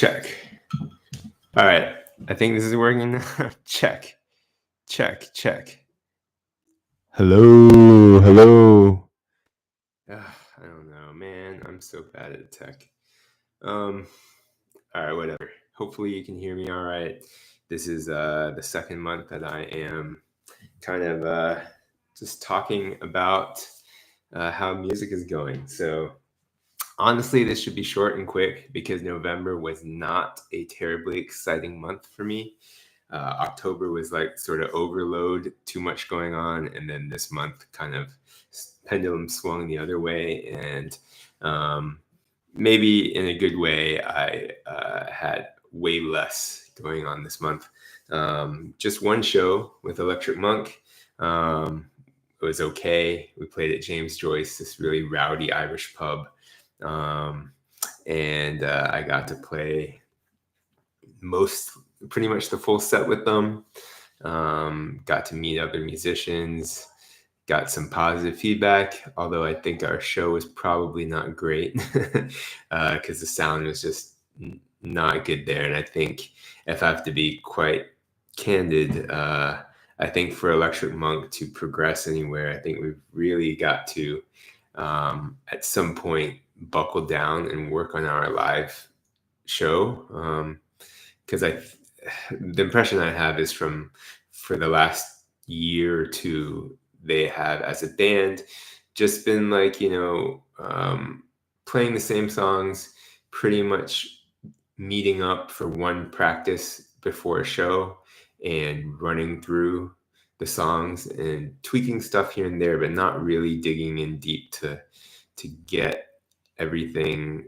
Check. All right. I think this is working now. Check. Hello. I don't know, man. I'm so bad at tech. All right, whatever. Hopefully you can hear me all right. This is the second month that I am kind of just talking about how music is going. So honestly, this should be short and quick because November was not a terribly exciting month for me. October was like sort of overload, too much going on, and then this month kind of pendulum swung the other way, and maybe in a good way, I had way less going on this month. Just one show with Electric Monk. It was okay. We played at James Joyce, this really rowdy Irish pub. And I got to play pretty much the full set with them. Got to meet other musicians, got some positive feedback, although I think our show was probably not great because the sound was just not good there. And I think if I have to be quite candid, I think for Electric Monk to progress anywhere, I think we've really got to at some point buckle down and work on our live show, because the impression I have is for the last year or two, they have as a band just been like, playing the same songs, pretty much meeting up for one practice before a show and running through the songs and tweaking stuff here and there, but not really digging in deep to get everything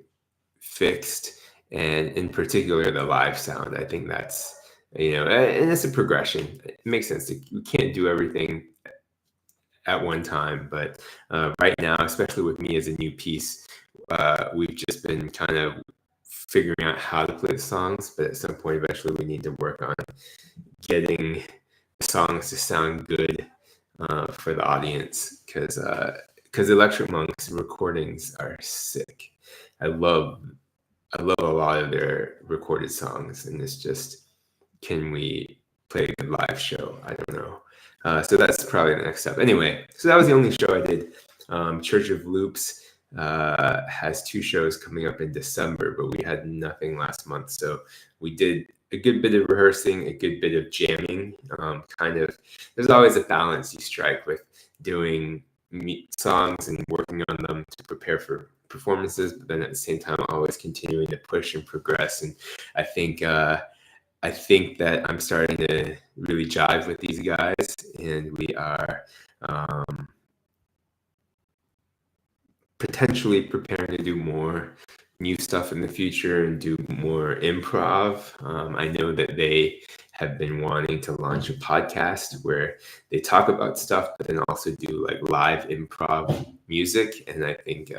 fixed. And in particular, the live sound. I think that's, and it's a progression. It makes sense. You can't do everything at one time, but right now, especially with me as a new piece, we've just been kind of figuring out how to play the songs, but at some point, eventually, we need to work on getting the songs to sound good for the audience, because Electric Monk's recordings are sick. I love a lot of their recorded songs, and it's just, can we play a good live show? I don't know. So that's probably the next step. Anyway, so that was the only show I did. Church of Loops has 2 shows coming up in December, but we had nothing last month. So we did a good bit of rehearsing, a good bit of jamming. There's always a balance you strike with doing songs and working on them to prepare for performances, but then at the same time always continuing to push and progress. And I think that I'm starting to really jive with these guys, and we are potentially preparing to do more new stuff in the future and do more improv. I know that they have been wanting to launch a podcast where they talk about stuff, but then also do like live improv music. And I think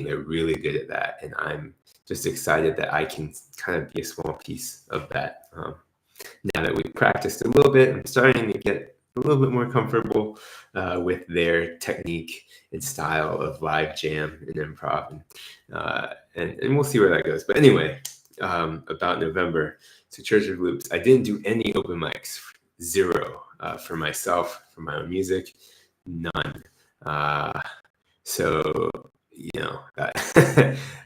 they're really good at that. And I'm just excited that I can kind of be a small piece of that. Now that we've practiced a little bit, I'm starting to get a little bit more comfortable with their technique and style of live jam and improv, and we'll see where that goes. But anyway, about November, so Church of Loops, I didn't do any open mics, 0 for myself, for my own music, none. So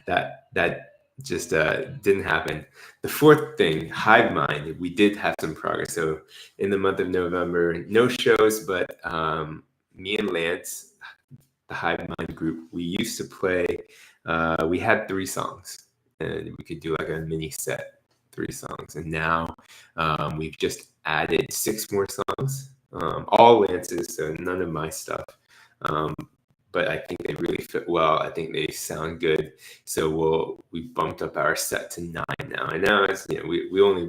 that just didn't happen. The fourth thing, Hive Mind, we did have some progress. So in the month of November, no shows, but me and Lance, the Hive Mind group, we used to play, we had 3 songs, and we could do like a mini set, 3 songs. And now we've just added 6 more songs, all Lance's, so none of my stuff. But I think they really fit well. I think they sound good. So we bumped up our set to 9 now. And now it's, we only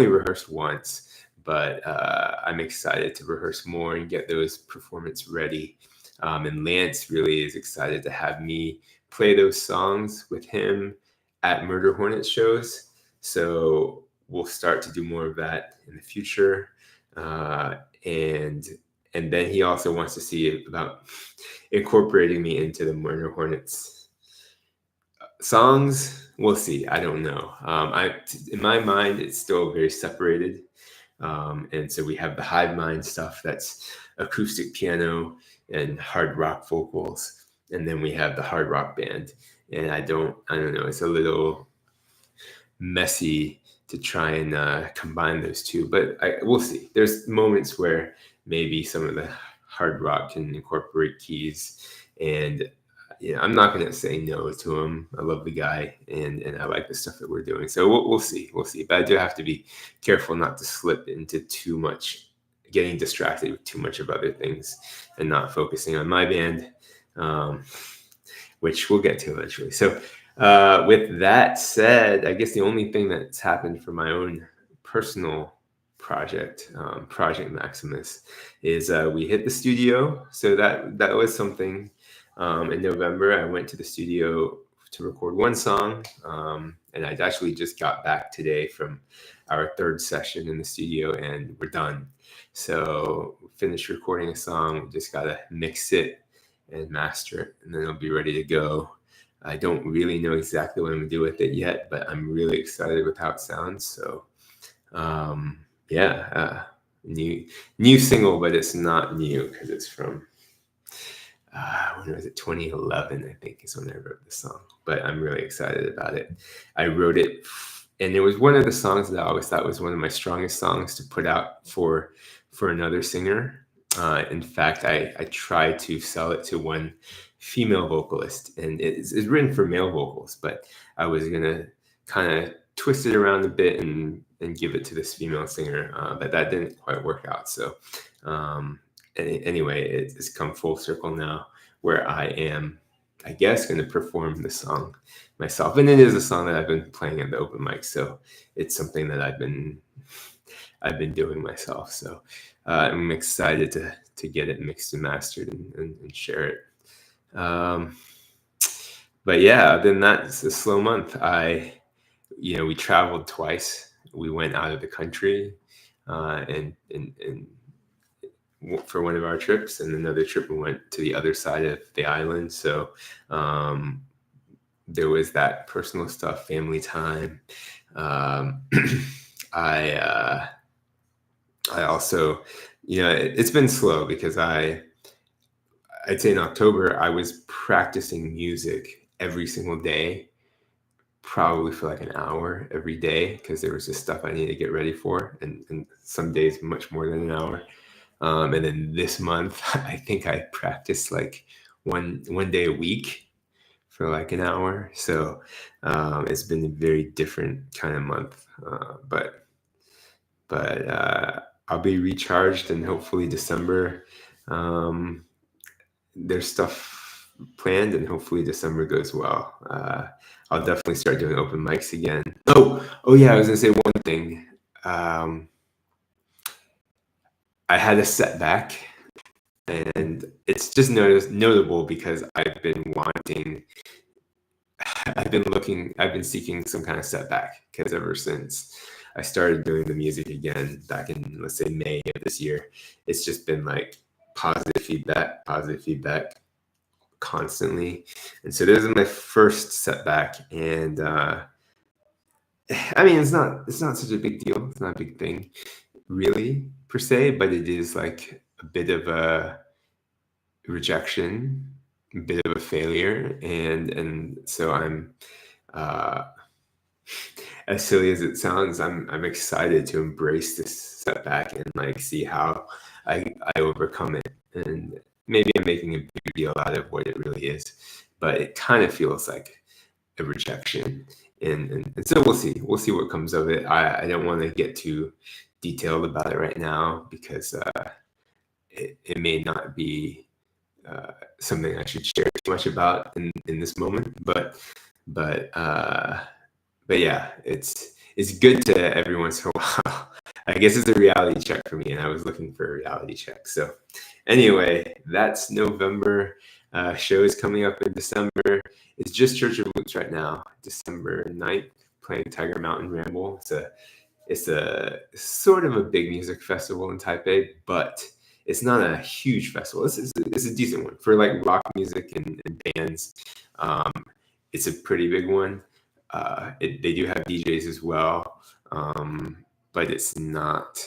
rehearsed once, but I'm excited to rehearse more and get those performances ready. And Lance really is excited to have me play those songs with him at Murder Hornet shows. So we'll start to do more of that in the future. And then he also wants to see about incorporating me into the Murder Hornets Songs, we'll see. I don't know. In my mind, it's still very separated. And so we have the hive mind stuff that's acoustic piano and hard rock vocals. And then we have the hard rock band. And I don't know. It's a little messy to try and combine those two, but we'll see. There's moments where maybe some of the hard rock can incorporate keys, and I'm not going to say no to him. I love the guy, and I like the stuff that we're doing. So we'll see. But I do have to be careful not to slip into too much, getting distracted with too much of other things, and not focusing on my band, which we'll get to eventually. So with that said, I guess the only thing that's happened for my own personal project, Project Maximus, is we hit the studio. So that was something. In November, I went to the studio to record one song, and I actually just got back today from our third session in the studio, and we're done. So we finished recording a song. We just gotta mix it and master it, and then it'll be ready to go. I don't really know exactly what I'm gonna do with it yet, but I'm really excited with how it sounds. So, new single, but it's not new because it's from when was it? 2011, I think, is when I wrote the song. But I'm really excited about it. I wrote it, and it was one of the songs that I always thought was one of my strongest songs to put out for another singer. In fact, I tried to sell it to one female vocalist, and it's written for male vocals, but I was gonna kind of twist it around a bit and give it to this female singer, but that didn't quite work out. So anyway, it's come full circle now, where I am, I guess, going to perform the song myself, and it is a song that I've been playing at the open mic, so it's something that I've been doing myself. So I'm excited to get it mixed and mastered and share it. But yeah, other than that, it's a slow month. We traveled twice. We went out of the country, and for one of our trips, and another trip we went to the other side of the island. So there was that personal stuff, family time. I also, it's been slow because I'd say in October, I was practicing music every single day, probably for like an hour every day, because there was just stuff I needed to get ready for, and some days much more than an hour. And then this month, I think I practiced like one day a week for like an hour. So it's been a very different kind of month, but I'll be recharged, and hopefully December, there's stuff planned, and hopefully December goes well. I'll definitely start doing open mics again. Oh yeah, I was gonna say one thing. I had a setback, and it's just notable because I've been seeking some kind of setback, because ever since I started doing the music again back in, let's say, May of this year, it's just been like positive feedback constantly. And so this is my first setback, and I mean, it's not such a big deal. It's not a big thing, really, per se, but it is like a bit of a rejection, a bit of a failure, and so I'm, as silly as it sounds, I'm excited to embrace this setback and like see how I overcome it. And maybe I'm making a big deal out of what it really is, but it kind of feels like a rejection. And so we'll see what comes of it. I don't want to get too detailed about it right now, because it may not be something I should share too much about in this moment. But yeah, it's good to every once in a while. I guess it's a reality check for me, and I was looking for a reality check. So anyway, that's November. Shows coming up in December. It's just Church of Roots right now, December 9th, playing Tiger Mountain Ramble. It's a sort of a big music festival in Taipei, but it's not a huge festival. It's a decent one for like rock music and bands. it's a pretty big one. They do have DJs as well, but it's not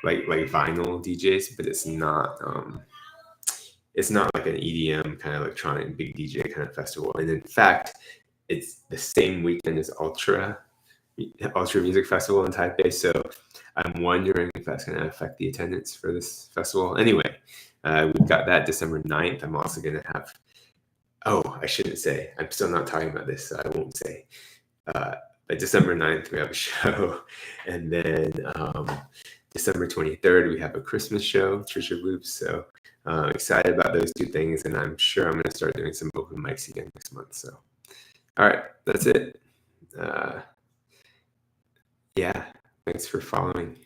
like vinyl DJs, but it's not like an EDM kind of electronic big DJ kind of festival. And in fact, it's the same weekend as Ultra Music Festival in Taipei. So I'm wondering if that's going to affect the attendance for this festival. Anyway, we've got that December 9th. I'm also going to have, I shouldn't say. I'm still not talking about this, so I won't say. But December 9th, we have a show. And then December 23rd, we have a Christmas show, Trisha Loops. So excited about those two things. And I'm sure I'm going to start doing some open mics again next month. So, all right, that's it. Yeah, thanks for following.